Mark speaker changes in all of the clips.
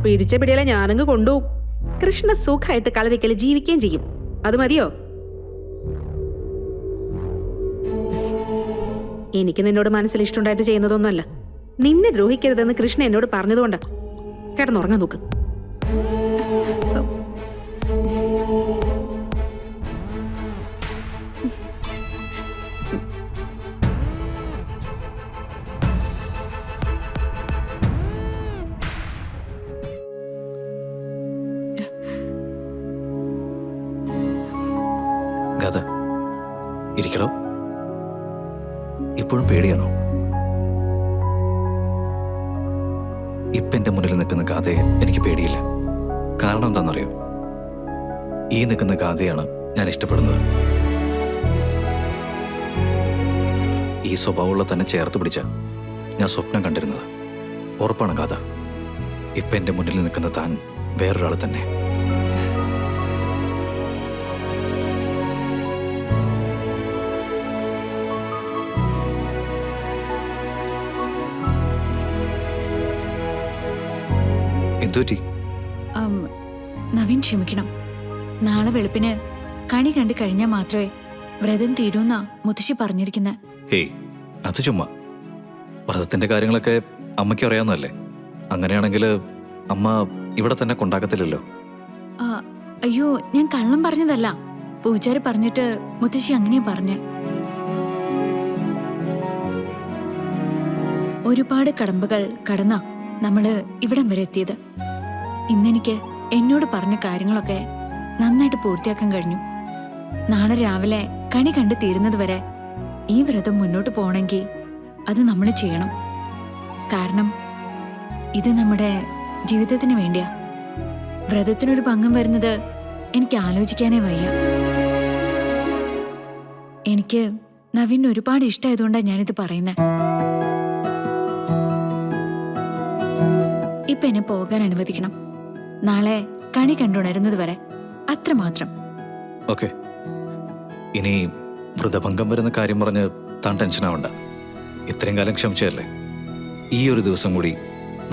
Speaker 1: പിടിച്ച പിടിയാലെ ഞാനങ്ങ് കൊണ്ടുപോകും. കൃഷ്ണ സുഖമായിട്ട് കളരിക്കല് ജീവിക്കുകയും ചെയ്യും. അത് മതിയോ? എനിക്ക് നിന്നോട് മനസ്സിൽ ഇഷ്ടമുണ്ടായിട്ട് ചെയ്യുന്നതൊന്നുമല്ല. നിന്നെ ദ്രോഹിക്കരുതെന്ന് കൃഷ്ണ എന്നോട് പറഞ്ഞതുകൊണ്ടാ. കിടന്നുറങ്ങാൻ നോക്ക്.
Speaker 2: ഗാഥ, ഇരിക്കടോ. ഇപ്പോഴും പേടിയാണോ? ഇപ്പം എൻ്റെ മുന്നിൽ നിൽക്കുന്ന ഗാഥയെ എനിക്ക് പേടിയില്ല. കാരണം എന്താണെന്നറിയോ? ഈ നിൽക്കുന്ന ഗാഥയാണ് ഞാൻ ഇഷ്ടപ്പെടുന്നത്. ഈ സ്വഭാവമുള്ള തന്നെ ചേർത്ത് പിടിച്ച ഞാൻ സ്വപ്നം കണ്ടിരുന്നത്. ഉറപ്പാണ് ഗാഥ, ഇപ്പം എൻ്റെ മുന്നിൽ നിൽക്കുന്ന താൻ വേറൊരാൾ തന്നെ. എന്തുപറ്റി?
Speaker 3: നവീൻ ക്ഷമിക്കണം. നാളെ വെളുപ്പിന് കണി കണ്ടു കഴിഞ്ഞാൽ മാത്രമേ വ്രതം തീരൂന്നാ മുത്തശ്ശി പറഞ്ഞിരിക്കുന്നത്.
Speaker 2: ഹേയ്, അത് ചുമ്മാ. വ്രതത്തിന്റെ കാര്യങ്ങളൊക്കെ അമ്മയ്ക്ക് അറിയാവുന്നതല്ലേ. അങ്ങനെയാണെങ്കിൽ അമ്മ ഇവിടെ തന്നെ കൊണ്ടാക്കത്തില്ലല്ലോ.
Speaker 3: അയ്യോ, ഞാൻ കള്ളം പറഞ്ഞതല്ല. പൂജാരി പറഞ്ഞിട്ട് മുത്തശ്ശി അങ്ങനെ പറഞ്ഞ്. ഒരുപാട് കടമ്പകൾ കടന്നാ നമ്മള് ഇവിടം വരെ എത്തിയത്. ഇന്നെനിക്ക് എന്നോട് പറഞ്ഞ കാര്യങ്ങളൊക്കെ നന്നായിട്ട് പൂർത്തിയാക്കാൻ കഴിഞ്ഞു. നാളെ രാവിലെ കണി കണ്ടു തീരുന്നത് വരെ ഈ വ്രതം മുന്നോട്ട് പോകണമെങ്കിൽ അത് നമ്മൾ ചെയ്യണം. കാരണം ഇത് നമ്മുടെ ജീവിതത്തിന് വേണ്ടിയാ. വ്രതത്തിനൊരു ഭംഗം വരുന്നത് എനിക്ക് ആലോചിക്കാനേ വയ്യ. എനിക്ക് നവീൻ ഒരുപാട് ഇഷ്ടമായതുകൊണ്ടാണ് ഞാനിത് പറയുന്നത്. ഇപ്പൊ എന്നെ പോകാൻ അനുവദിക്കണം. നാളെ കണി കണ്ടുണരുന്നത് വരെ അത്രമാത്രം.
Speaker 2: ഓക്കെ, ഇനി വ്രതഭംഗം വരുന്ന കാര്യം പറഞ്ഞ് താൻ ടെൻഷനാവണ്ട. ഇത്രയും കാലം ക്ഷമിച്ചതല്ലേ. ഈ ഒരു ദിവസം കൂടി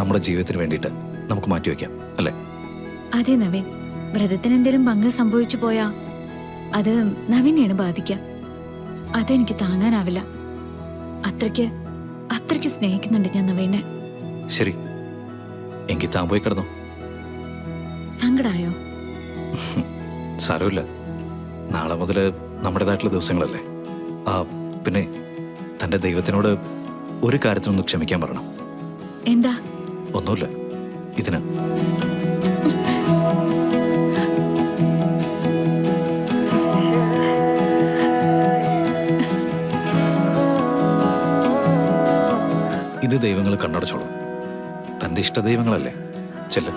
Speaker 2: നമ്മുടെ ജീവിതത്തിന് വേണ്ടിയിട്ട് നമുക്ക് മാറ്റിവെക്കാം, അല്ലേ?
Speaker 3: അതെ നവീൻ, വ്രതത്തിന് എന്തെങ്കിലും ഭംഗം സംഭവിച്ചു പോയാ അത് നവീനെയാണ് ബാധിക്കുക. അതെനിക്ക് താങ്ങാനാവില്ല. അത്രയ്ക്ക് സ്നേഹിക്കുന്നുണ്ട് ഞാൻ നവീനെ.
Speaker 2: ശരി, എങ്കിൽ താൻ പോയി കിടന്നോ.
Speaker 3: സങ്കടായോ?
Speaker 2: സാരമില്ല, നാളെ മുതൽ നമ്മുടേതായിട്ടുള്ള ദിവസങ്ങളല്ലേ. പിന്നെ തൻ്റെ ദൈവത്തിനോട് ഒരു കാര്യത്തിനൊന്ന് ക്ഷമിക്കാൻ പറയണം.
Speaker 3: എന്താ?
Speaker 2: ഒന്നുമില്ല, ഇതിന്. ഇത് ദൈവങ്ങൾ കണ്ണടച്ചോളും. തൻ്റെ ഇഷ്ടദൈവങ്ങളല്ലേ. ചെല്ലും.